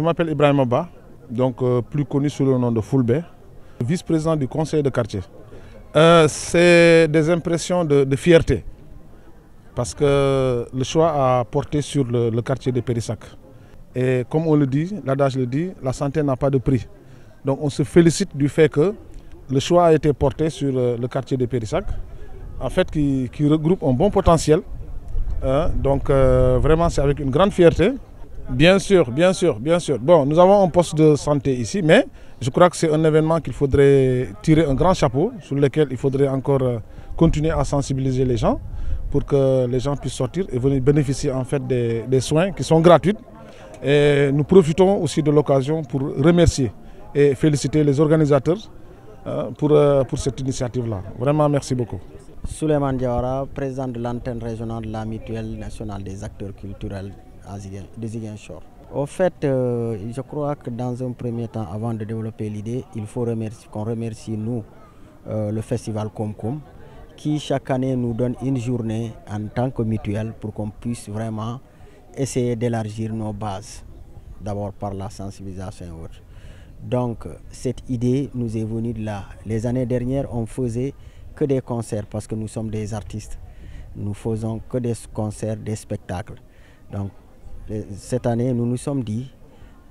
Je m'appelle Ibrahim Ba, donc plus connu sous le nom de Fulbe, vice-président du conseil de quartier. C'est des impressions de fierté, parce que le choix a porté sur le quartier de Périssac. Et comme on le dit, l'adage le dit, la santé n'a pas de prix. Donc on se félicite du fait que le choix a été porté sur le quartier de Périssac, en fait qui regroupe un bon potentiel. Donc vraiment c'est avec une grande fierté. Bien sûr. Bon, nous avons un poste de santé ici, mais je crois que c'est un événement qu'il faudrait tirer un grand chapeau, sur lequel il faudrait encore continuer à sensibiliser les gens pour que les gens puissent sortir et venir bénéficier en fait des soins qui sont gratuits. Et nous profitons aussi de l'occasion pour remercier et féliciter les organisateurs pour cette initiative-là. Vraiment, merci beaucoup. Souleymane Diawara, président de l'antenne régionale de la mutuelle nationale des acteurs culturels de Ziguinchor. Au fait, je crois que dans un premier temps, avant de développer l'idée, il faut qu'on remercie nous, le festival Komkom, qui chaque année nous donne une journée en tant que mutuelle pour qu'on puisse vraiment essayer d'élargir nos bases, d'abord par la sensibilisation et autres. Donc cette idée nous est venue de là. Les années dernières, on faisait que des concerts parce que nous sommes des artistes. Nous faisons que des concerts, des spectacles. Donc cette année, nous nous sommes dit,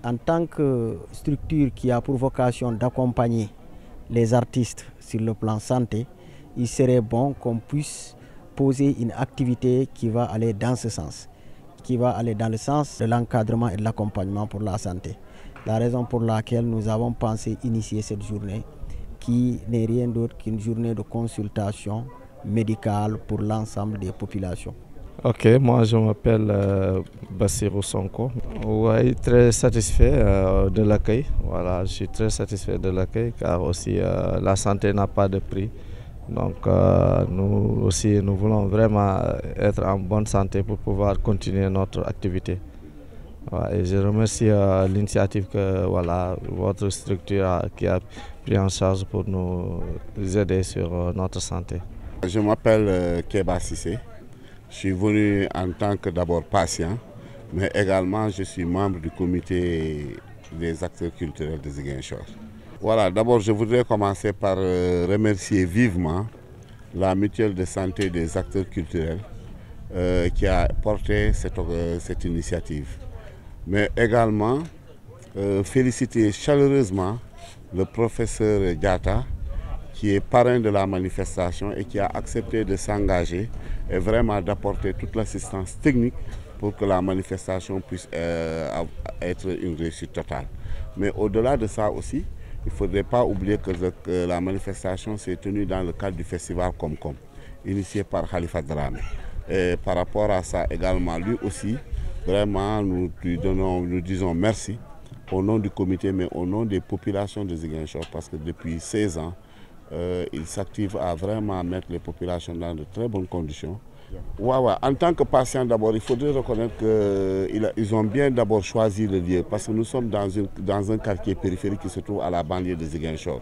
en tant que structure qui a pour vocation d'accompagner les artistes sur le plan santé, il serait bon qu'on puisse poser une activité qui va aller dans ce sens, qui va aller dans le sens de l'encadrement et de l'accompagnement pour la santé. La raison pour laquelle nous avons pensé initier cette journée, qui n'est rien d'autre qu'une journée de consultation médicale pour l'ensemble des populations. Ok, moi je m'appelle Bassirou Sonko. Oui, très satisfait de l'accueil. Voilà, je suis très satisfait de l'accueil car aussi la santé n'a pas de prix. Donc nous aussi, nous voulons vraiment être en bonne santé pour pouvoir continuer notre activité. Et je remercie l'initiative que votre structure qui a pris en charge pour nous aider sur notre santé. Je m'appelle Keba Sissé. Je suis venu en tant que d'abord patient, mais également je suis membre du comité des acteurs culturels de Ziguinchor. Voilà, d'abord je voudrais commencer par remercier vivement la mutuelle de santé des acteurs culturels qui a porté cette initiative. Mais également féliciter chaleureusement le professeur Diatta qui est parrain de la manifestation et qui a accepté de s'engager et vraiment d'apporter toute l'assistance technique pour que la manifestation puisse être une réussite totale. Mais au-delà de ça aussi, il ne faudrait pas oublier que la manifestation s'est tenue dans le cadre du festival Komkom, initié par Khalifa Dramé. Et par rapport à ça également, lui aussi, vraiment nous disons merci au nom du comité, mais au nom des populations de Ziguinchor, parce que depuis 16 ans, il s'active à vraiment mettre les populations dans de très bonnes conditions. En tant que patient d'abord, il faudrait reconnaître qu'ils ont bien d'abord choisi le lieu parce que nous sommes dans un quartier périphérique qui se trouve à la banlieue de Ziguinchor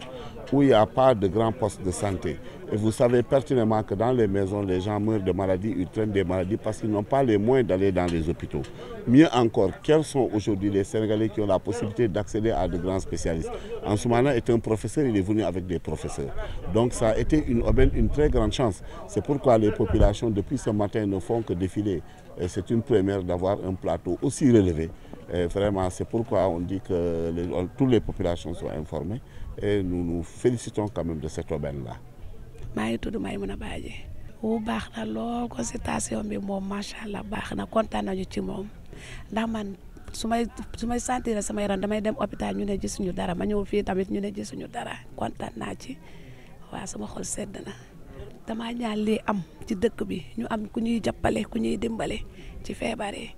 où il n'y a pas de grands postes de santé. Et vous savez pertinemment que dans les maisons, les gens meurent de maladies, ils traînent des maladies parce qu'ils n'ont pas les moyens d'aller dans les hôpitaux. Mieux encore, quels sont aujourd'hui les Sénégalais qui ont la possibilité d'accéder à de grands spécialistes? Ansoumana est un professeur, il est venu avec des professeurs. Donc ça a été une très grande chance. C'est pourquoi les populations depuis ce matin ne font que défiler. C'est une première d'avoir un plateau aussi relevé. Et vraiment, c'est pourquoi on dit que toutes les populations soient informées et nous nous félicitons quand même de cette aubaine-là. maa ngi tudd Maïmouna Badji. Baax na lool consultation bi moom macha allah baax na kontaan nañu ci moom ndax man su may sentir sama yaram damay dem hôpital ñu ne gisuñu dara ma ñëw fii tamit ñu ne gisuñu dara kontaan naa ci waaw sama xol sedd na dama ñaan lii am ci dëkk bi ñu am ku ñuy jàppale ku ñuy dimbale ci feebar yi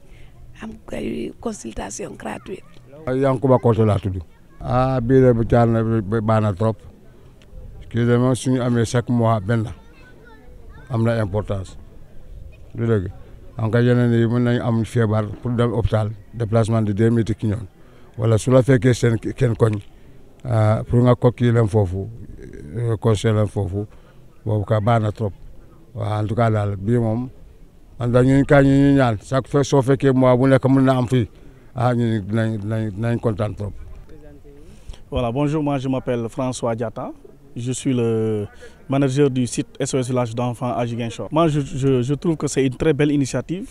am ay consultation gratuite. Yankuba Koto laa tudd. Bii de bu jaar na baax na trop. kii de moom suñu amee chaque mois benn am na importance du dëgg donc yeneen yi mën nañu am feebar pour dem hôpital déplacement de 2 minutes ki ñoon wala su la fekkee seen kenn koñ pour nga kokki leen foofu conseil leen foofu boobu ka baax na trop waaw en tout cas daal bii moom man daal ñu ñaan chaque fois soo fekkee mois bu nekk mën na am fii Voilà, bonjour, moi je m'appelle François Diatta. Je suis le manager du site SOS Village d'enfants à Ziguinchor. Moi je trouve que c'est une très belle initiative,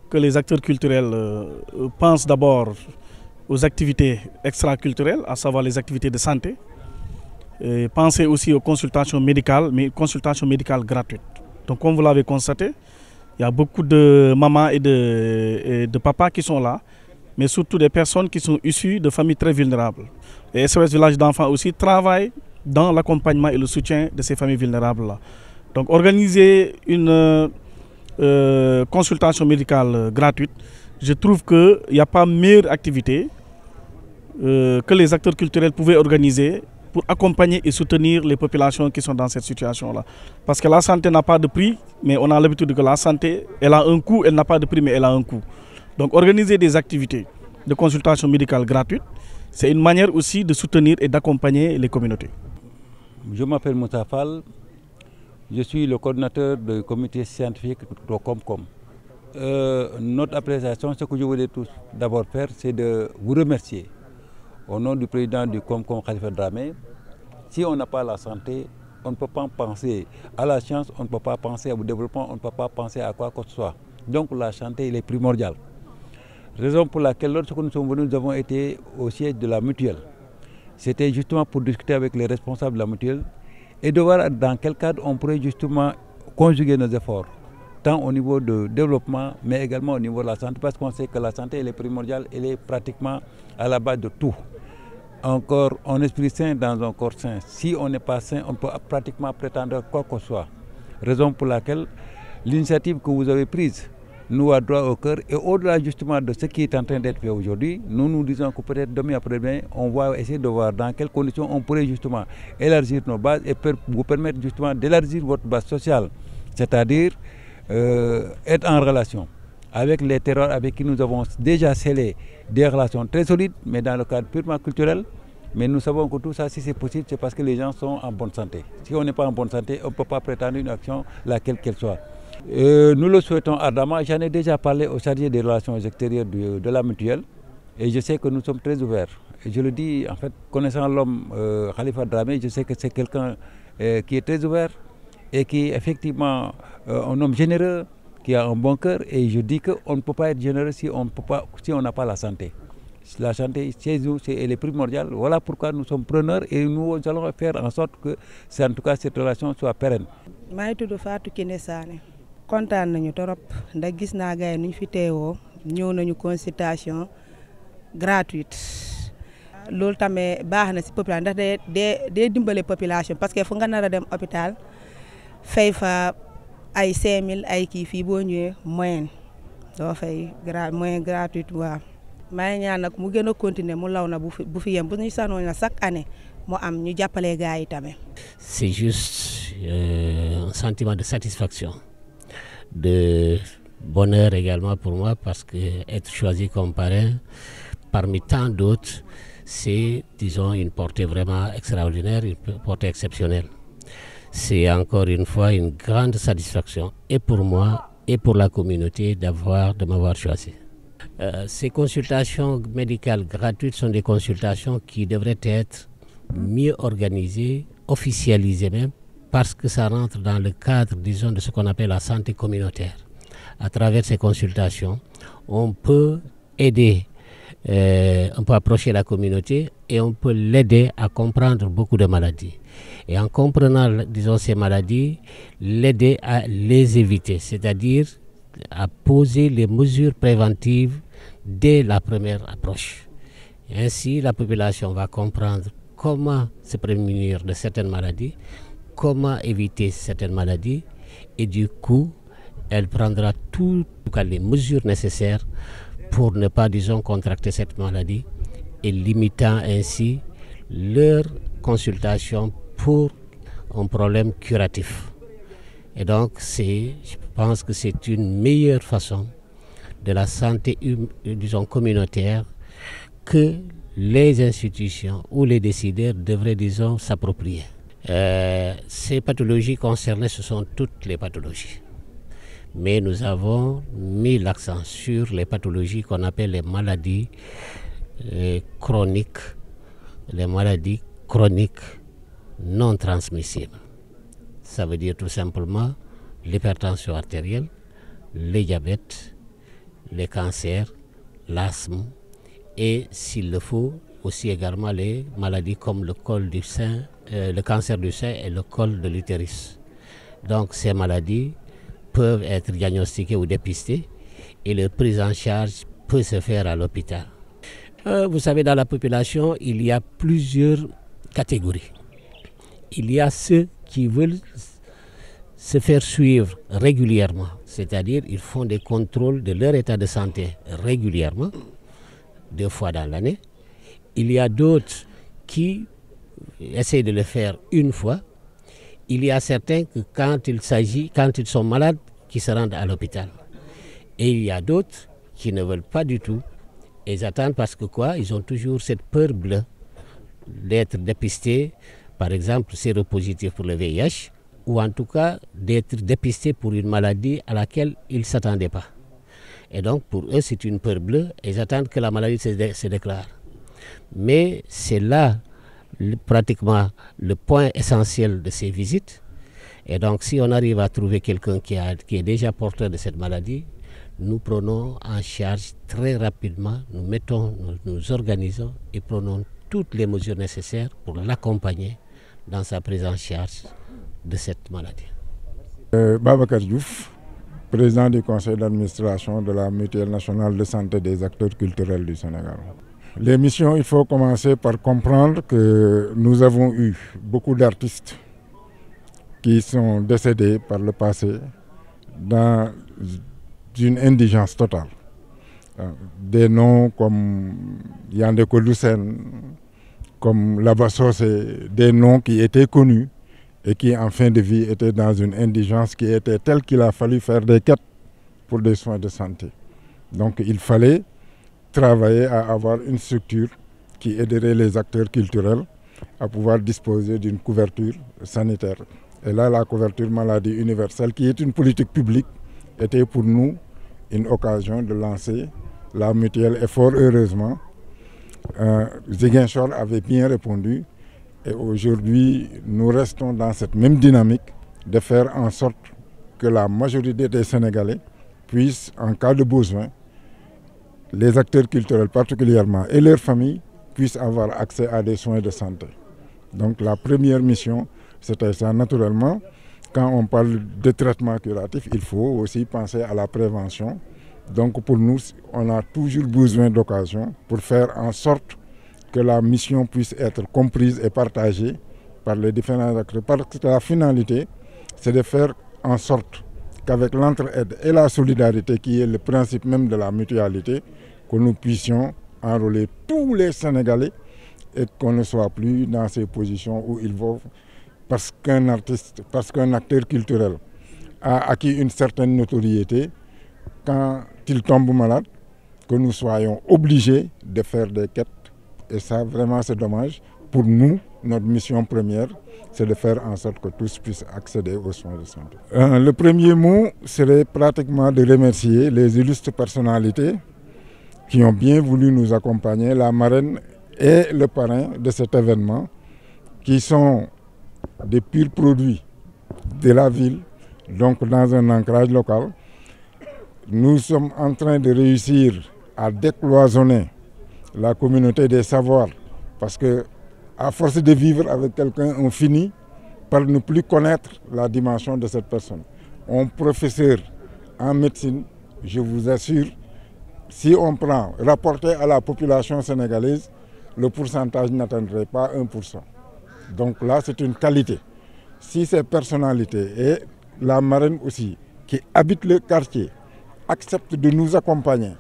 que les acteurs culturels pensent d'abord aux activités extraculturelles, à savoir les activités de santé, et penser aussi aux consultations médicales, mais consultations médicales gratuites. Donc comme vous l'avez constaté, il y a beaucoup de mamans et de papas qui sont là, mais surtout des personnes qui sont issues de familles très vulnérables. Et SOS Village d'enfants aussi travaille dans l'accompagnement et le soutien de ces familles vulnérables-là. Donc organiser une consultation médicale gratuite, je trouve qu'il n'y a pas meilleure activité que les acteurs culturels pouvaient organiser pour accompagner et soutenir les populations qui sont dans cette situation-là. Parce que la santé n'a pas de prix, mais on a l'habitude que la santé, elle a un coût, elle n'a pas de prix, mais elle a un coût. Donc organiser des activités de consultation médicale gratuite, c'est une manière aussi de soutenir et d'accompagner les communautés. Je m'appelle Moussa Fall, je suis le coordinateur du comité scientifique de Comcom. Notre appréciation, ce que je voulais tout d'abord faire, c'est de vous remercier au nom du président du Comcom, Khalifa Dramé. Si on n'a pas la santé, on ne peut pas penser à la science, on ne peut pas penser au développement, on ne peut pas penser à quoi que ce soit. Donc la santé, elle est primordiale. Raison pour laquelle lorsque nous sommes venus, nous avons été au siège de la mutuelle. C'était justement pour discuter avec les responsables de la mutuelle et de voir dans quel cadre on pourrait justement conjuguer nos efforts, tant au niveau de développement, mais également au niveau de la santé, parce qu'on sait que la santé elle est primordiale, elle est pratiquement à la base de tout. Encore un esprit sain dans un corps sain. Si on n'est pas sain, on peut pratiquement prétendre quoi que ce soit. Raison pour laquelle l'initiative que vous avez prise nous a droit au cœur. Et au-delà justement de ce qui est en train d'être fait aujourd'hui, nous disons que peut-être demain après-demain, on va essayer de voir dans quelles conditions on pourrait justement élargir nos bases et vous permettre justement d'élargir votre base sociale. C'est-à-dire être en relation avec les terroirs avec qui nous avons déjà scellé des relations très solides, mais dans le cadre purement culturel. Mais nous savons que tout ça, si c'est possible, c'est parce que les gens sont en bonne santé. Si on n'est pas en bonne santé, on ne peut pas prétendre une action, laquelle qu'elle soit. Nous le souhaitons ardemment. J'en ai déjà parlé au chargé des relations extérieures de la mutuelle et je sais que nous sommes très ouverts. Et je le dis, en fait, connaissant l'homme Khalifa Dramé, je sais que c'est quelqu'un qui est très ouvert et qui est effectivement un homme généreux, qui a un bon cœur. Et je dis qu'on ne peut pas être généreux si on n'a pas la santé. La santé, chez nous, elle est primordiale. Voilà pourquoi nous sommes preneurs et nous allons faire en sorte que, en tout cas, cette relation soit pérenne. Je suis Fatou Kiné Sané. Kontaan nañu torop ndax gis naa gars yi nu ñu fi teewoo ñëw nañu consultation gratuite loolu tamit baax na si population ndax day dimbale population parce que fu nga nar a dem hôpital fay fa ay 5000 ay kii fii boo ñëwee moyen doo fay moyen gratuite waaw. maa ngi ñaan nag mu gën a continuer mu law na bu fi yem bu ñu sanoon na chaque année mu am ñu jàppale gars yi tamit. C'est juste un sentiment de satisfaction, de bonheur également pour moi, parce que être choisi comme parrain parmi tant d'autres, c'est, disons, une portée vraiment extraordinaire, une portée exceptionnelle. C'est encore une fois une grande satisfaction, et pour moi et pour la communauté, de m'avoir choisi. Ces consultations médicales gratuites sont des consultations qui devraient être mieux organisées, officialisées même, parce que ça rentre dans le cadre, disons, de ce qu'on appelle la santé communautaire. À travers ces consultations, on peut aider, on peut approcher la communauté et on peut l'aider à comprendre beaucoup de maladies. Et en comprenant, disons, ces maladies, l'aider à les éviter, c'est-à-dire à poser les mesures préventives dès la première approche. Et ainsi, la population va comprendre comment se prémunir de certaines maladies, comment éviter certaines maladies, et du coup, elle prendra toutes les mesures nécessaires pour ne pas, disons, contracter cette maladie, et limitant ainsi leur consultation pour un problème curatif. Et donc, je pense que c'est une meilleure façon de la santé, disons, communautaire que les institutions ou les décideurs devraient, disons, s'approprier. Ces pathologies concernées, ce sont toutes les pathologies. mais nous avons mis l'accent sur les pathologies qu'on appelle les maladies chroniques, non transmissibles. Ça veut dire tout simplement l'hypertension artérielle, le diabète, les cancers, l'asthme et, s'il le faut, aussi également les maladies comme le col du sein, le cancer du sein et le col de l'utérus. Donc ces maladies peuvent être diagnostiquées ou dépistées et leur prise en charge peut se faire à l'hôpital. Vous savez, dans la population, il y a plusieurs catégories. Il y a ceux qui veulent se faire suivre régulièrement, c'est-à-dire ils font des contrôles de leur état de santé régulièrement, 2 fois dans l'année. Il y a d'autres qui essaient de le faire 1 fois. Il y a certains que quand ils sont malades, qui se rendent à l'hôpital. Et il y a d'autres qui ne veulent pas du tout. Ils attendent parce que ils ont toujours cette peur bleue d'être dépistés, par exemple séropositifs pour le VIH, ou en tout cas d'être dépistés pour une maladie à laquelle ils ne s'attendaient pas. Et donc pour eux c'est une peur bleue, ils attendent que la maladie se déclare. Mais c'est là pratiquement le point essentiel de ces visites. Et donc si on arrive à trouver quelqu'un qui est déjà porteur de cette maladie, nous prenons en charge très rapidement, nous organisons et prenons toutes les mesures nécessaires pour l'accompagner dans sa prise en charge de cette maladie. Babacar Diouf, président du conseil d'administration de la Mutuelle nationale de santé des acteurs culturels du Sénégal. Les missions, il faut commencer par comprendre que nous avons eu beaucoup d'artistes qui sont décédés par le passé dans une indigence totale. Des noms comme Yandé Koloussen, comme Laba Socé, des noms qui étaient connus et qui en fin de vie étaient dans une indigence qui était telle qu'il a fallu faire des quêtes pour des soins de santé. Donc il fallait travailler à avoir une structure qui aiderait les acteurs culturels à pouvoir disposer d'une couverture sanitaire. Et là, la couverture maladie universelle, qui est une politique publique, était pour nous une occasion de lancer la mutuelle. Et fort heureusement, Ziguinchor avait bien répondu. Et aujourd'hui, nous restons dans cette même dynamique de faire en sorte que la majorité des Sénégalais puissent, en cas de besoin, les acteurs culturels particulièrement et leurs familles puissent avoir accès à des soins de santé. Donc la première mission, c'était ça. Naturellement, quand on parle de traitement curatif, il faut aussi penser à la prévention. Donc pour nous, on a toujours besoin d'occasion pour faire en sorte que la mission puisse être comprise et partagée par les différents acteurs. Parce que la finalité, c'est de faire en sorte qu'avec l'entraide et la solidarité, qui est le principe même de la mutualité, que nous puissions enrôler tous les Sénégalais et qu'on ne soit plus dans ces positions où il faut, parce qu'un artiste, parce qu'un acteur culturel a acquis une certaine notoriété, quand il tombe malade, que nous soyons obligés de faire des quêtes. Et ça, vraiment, c'est dommage. Pour nous, notre mission première, c'est de faire en sorte que tous puissent accéder aux soins de santé. Le premier mot serait pratiquement de remercier les illustres personnalités qui ont bien voulu nous accompagner, la marraine et le parrain de cet événement, qui sont des purs produits de la ville, donc dans un ancrage local. Nous sommes en train de réussir à décloisonner la communauté des savoirs, parce que à force de vivre avec quelqu'un, on finit par ne plus connaître la dimension de cette personne. Un professeur en médecine, je vous assure, si on prend, rapporté à la population sénégalaise, le pourcentage n'atteindrait pas 1%. Donc là, c'est une qualité. Si ces personnalités et la marraine aussi, qui habitent le quartier, acceptent de nous accompagner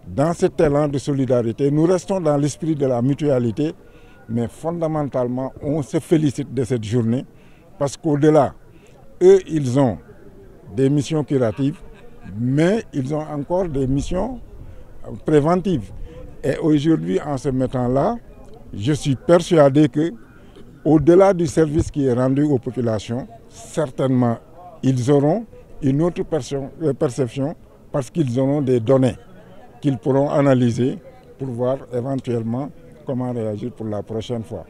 dans cet élan de solidarité, nous restons dans l'esprit de la mutualité, mais fondamentalement, on se félicite de cette journée parce qu'au-delà, eux, ils ont des missions curatives, mais ils ont encore des missions préventives. Et aujourd'hui, en se mettant là, je suis persuadé que, au-delà du service qui est rendu aux populations, certainement, ils auront une autre perception parce qu'ils auront des données qu'ils pourront analyser pour voir éventuellement comment réagir pour la prochaine fois.